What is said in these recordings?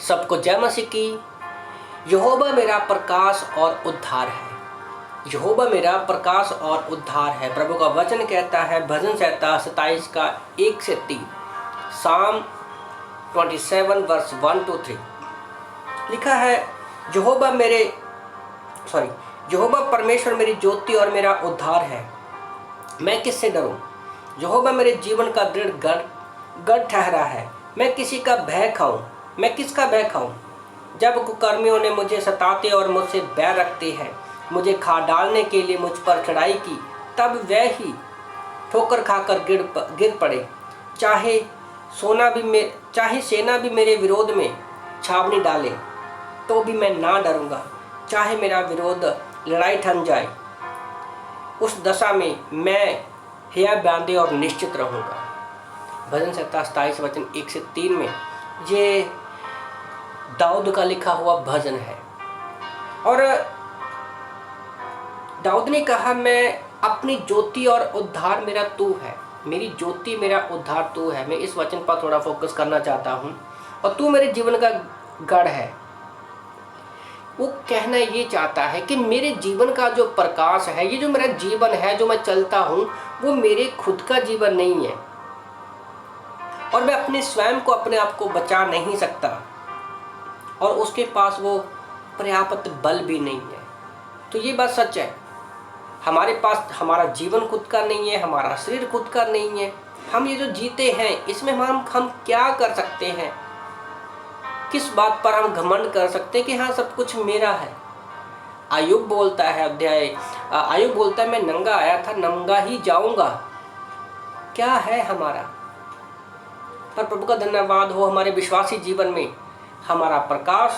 सबको जय मसीह की। यहोवा मेरा प्रकाश और उद्धार है। यहोवा मेरा प्रकाश और उद्धार है। प्रभु का वचन कहता है भजन संहिता 27 का 1 से 3, साम 27 वर्स 1 to 3 लिखा है, यहोवा परमेश्वर मेरी ज्योति और मेरा उद्धार है, मैं किससे डरूं। यहोवा मेरे जीवन का दृढ़ गढ़ ठहरा है, मैं किसका भय खाऊं। जब कुकर्मियों ने मुझे सताते और मुझसे बैर रखते हैं, मुझे खा डालने के लिए मुझ पर चढ़ाई की, तब वह ही ठोकर खाकर गिर पड़े। चाहे सेना भी मेरे विरोध में छावनी डाले, तो भी मैं ना डरूंगा। चाहे मेरा विरोध लड़ाई ठन जाए, उस दशा में मैं हिया बांधे और निश्चित रहूंगा। भजन संहिता 27 वचन 1 से 3 में ये दाऊद का लिखा हुआ भजन है। और दाऊद ने कहा, मैं अपनी ज्योति और उद्धार मेरा तू है। मेरी ज्योति मेरा उद्धार तू है। मैं इस वचन पर थोड़ा फोकस करना चाहता हूँ। और तू मेरे जीवन का गढ़ है। वो कहना ये चाहता है कि मेरे जीवन का जो प्रकाश है, ये जो मेरा जीवन है, जो मैं चलता हूँ, वो मेरे खुद का जीवन नहीं है और मैं अपने स्वयं को अपने आप को बचा नहीं सकता और उसके पास वो पर्याप्त बल भी नहीं है। तो ये बात सच है। हमारे पास हमारा जीवन खुद का नहीं है, हमारा शरीर खुद का नहीं है। हम ये जो जीते हैं, इसमें हम क्या कर सकते हैं? किस बात पर हम घमंड कर सकते हैं कि हाँ सब कुछ मेरा है। आयुब बोलता है मैं नंगा आया था, नंगा ही जाऊंगा। क्या है हमारा? पर प्रभु का धन्यवाद हो, हमारे विश्वासी जीवन में हमारा प्रकाश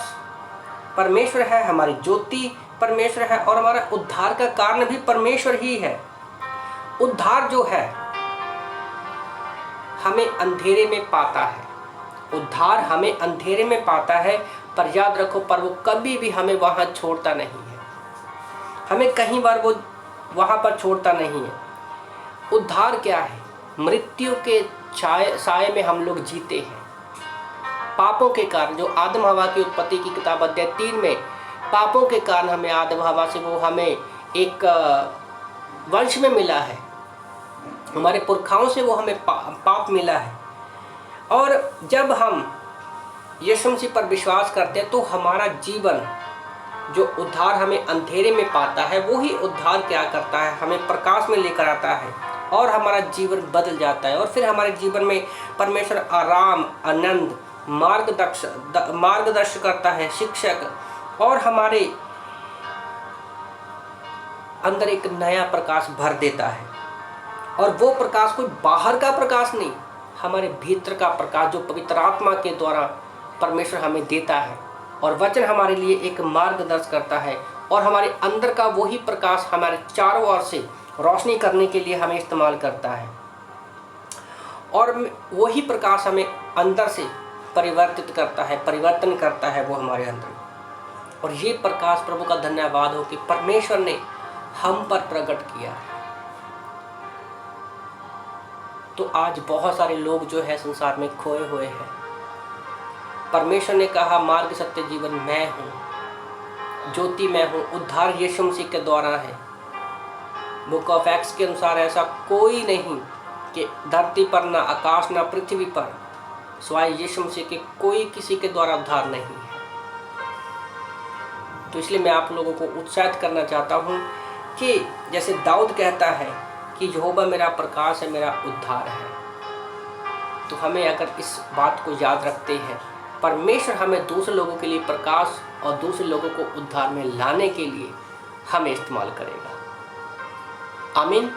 परमेश्वर है, हमारी ज्योति परमेश्वर है और हमारा उद्धार का कारण भी परमेश्वर ही है। उद्धार जो है हमें अंधेरे में पाता है, पर याद रखो, पर वो कभी भी हमें वहाँ छोड़ता नहीं है। हमें कहीं बार वो वहाँ पर छोड़ता नहीं है। उद्धार क्या है? मृत्यु के साए में हम लोग जीते हैं। पापों के कारण, जो आदम हवा की उत्पत्ति की किताब अध्याय 3 में, पापों के कारण हमें आदम हवा से वो हमें एक वंश में मिला है, हमारे पुरखाओं से वो हमें पाप मिला है। और जब हम यीशु मसीह पर विश्वास करते हैं तो हमारा जीवन जो उद्धार हमें अंधेरे में पाता है, वो ही उद्धार क्या करता है, हमें प्रकाश में लेकर आता है और हमारा जीवन बदल जाता है। और फिर हमारे जीवन में परमेश्वर आराम, आनंद, मार्गदर्शन करता है, शिक्षक, और हमारे अंदर एक नया प्रकाश भर देता है। और वो प्रकाश कोई बाहर का प्रकाश नहीं, हमारे भीतर का प्रकाश जो पवित्र आत्मा के द्वारा परमेश्वर हमें देता है। और वचन हमारे लिए एक मार्गदर्शन करता है और हमारे अंदर का वही प्रकाश हमारे चारों ओर से रोशनी करने के लिए हमें इस्तेमाल करता है। और वही प्रकाश हमें अंदर से परिवर्तन करता है वो हमारे अंदर। और ये प्रकाश, प्रभु का धन्यवाद हो कि परमेश्वर ने हम पर प्रकट किया। तो आज बहुत सारे लोग जो है संसार में खोए हुए हैं। परमेश्वर ने कहा, मार्ग, सत्य, जीवन मैं हूँ, ज्योति मैं हूँ, उद्धार यीशु मसीह के द्वारा है। बुक ऑफ एक्ट्स के अनुसार ऐसा कोई नहीं कि धरती पर, ना आकाश, ना पृथ्वी पर, सिवाय यीशु मसीह के कोई किसी के द्वारा उद्धार नहीं है। तो इसलिए मैं आप लोगों को उत्साहित करना चाहता हूँ कि जैसे दाऊद कहता है कि यहोवा मेरा प्रकाश है, मेरा उद्धार है, तो हमें अगर इस बात को याद रखते हैं, परमेश्वर हमें दूसरे लोगों के लिए प्रकाश और दूसरे लोगों को उद्धार में लाने के लिए हमें इस्तेमाल करेगा। आमीन।